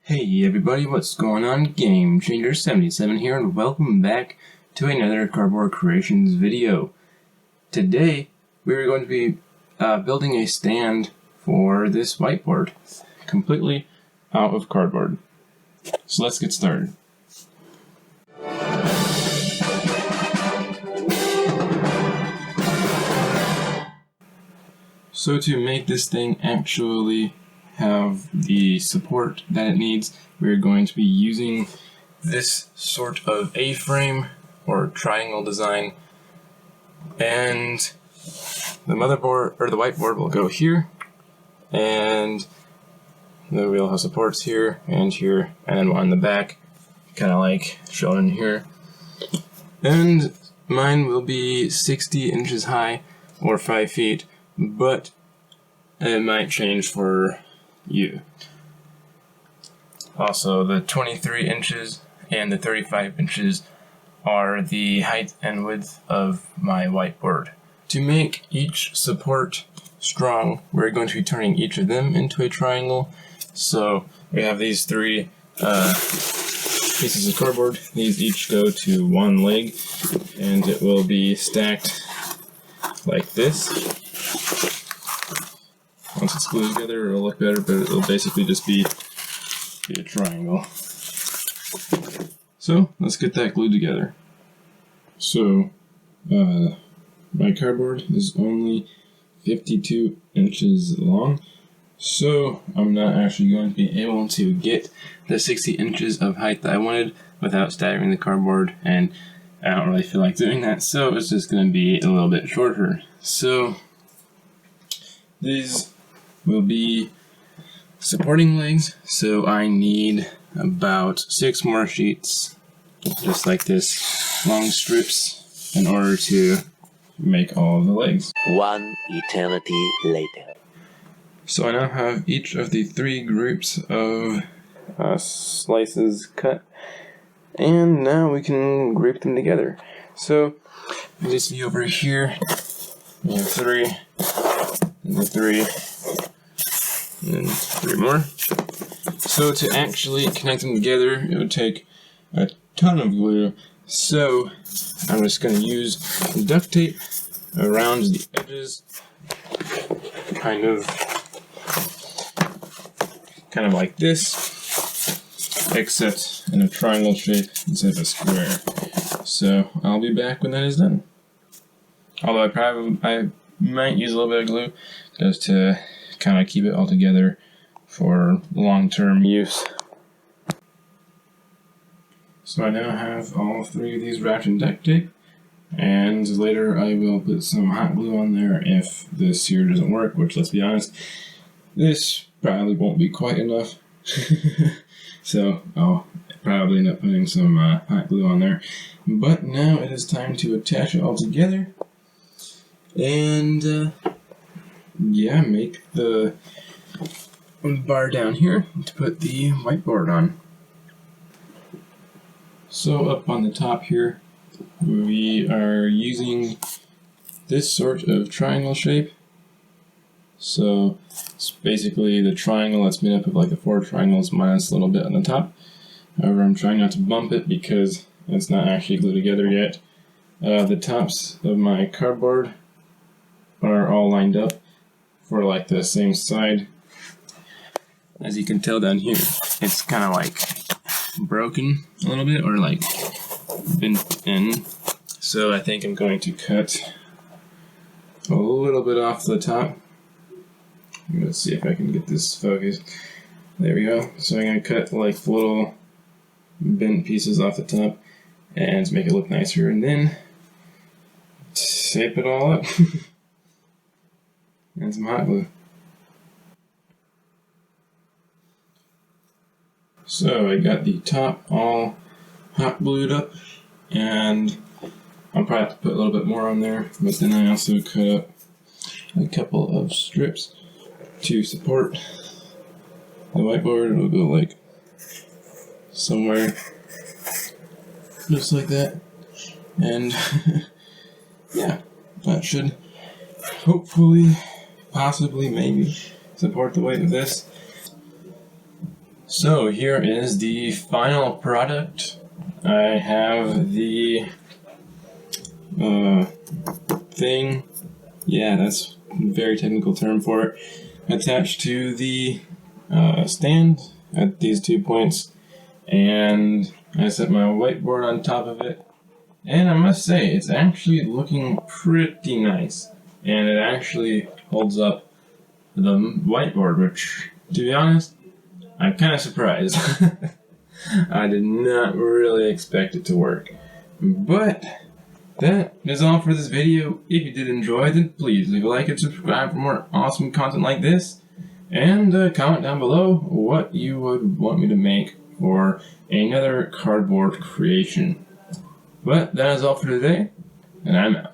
Hey everybody, what's going on? Game Changer 77 here, and welcome back to another Cardboard Creations video. Today, we're going to be building a stand for this whiteboard, completely out of cardboard. So let's get started. So to make this thing actually have the support that it needs, we're going to be using this sort of A-frame or triangle design, and the motherboard or the whiteboard will go here, and then we'll have supports here, and then one on the back, kind of like shown in here. And mine will be 60 inches high or 5 feet, but it might change for you. Also, the 23 inches and the 35 inches are the height and width of my whiteboard. To make each support strong, we're going to be turning each of them into a triangle. So we have these three pieces of cardboard. These each go to one leg, and it will be stacked like this. Once it's glued together, it'll look better, but it'll basically just be a triangle. So let's get that glued together. So my cardboard is only 52 inches long, so I'm not actually going to be able to get the 60 inches of height that I wanted without staggering the cardboard, and I don't really feel like doing that, so it's just going to be a little bit shorter. So these will be supporting legs, so I need about 6 more sheets, just like this, long strips, in order to make all of the legs. One eternity later. So I now have each of the 3 groups of slices cut, and now we can group them together. So as you see over here, we have 3, and the 3, and 3 more. So to actually connect them together, it would take a ton of glue. So I'm just going to use duct tape around the edges, kind of like this, except in a triangle shape instead of a square. So I'll be back when that is done. Although I might use a little bit of glue just to kind of keep it all together for long-term use. So I now have all 3 of these wrapped in duct tape, and later I will put some hot glue on there if this here doesn't work, which, let's be honest, this probably won't be quite enough. So I'll probably end up putting some hot glue on there. But now it is time to attach it all together, and yeah, make the bar down here to put the whiteboard on. So up on the top here, we are using this sort of triangle shape. So it's basically the triangle that's made up of like the 4 triangles minus a little bit on the top. However, I'm trying not to bump it because it's not actually glued together yet. The tops of my cardboard are all lined up for like the same side. As you can tell down here, it's kind of like broken a little bit, or like bent in. So I think I'm going to cut a little bit off the top. Let's see if I can get this focused. There we go. So I'm going to cut like little bent pieces off the top and to make it look nicer, and then tape it all up. And some hot glue. So I got the top all hot glued up, and I'll probably have to put a little bit more on there, but then I also cut up a couple of strips to support the whiteboard. It'll go like somewhere just like that, and yeah, that should hopefully, possibly, maybe support the weight of this. So here is the final product. I have the thing, yeah, that's a very technical term for it, attached to the stand at these 2 points, and I set my whiteboard on top of it, and I must say it's actually looking pretty nice, and it actually holds up the whiteboard, which, to be honest, I'm kind of surprised. I did not really expect it to work. But that is all for this video. If you did enjoy, then please leave a like and subscribe for more awesome content like this. And comment down below what you would want me to make for another cardboard creation. But that is all for today, and I'm out.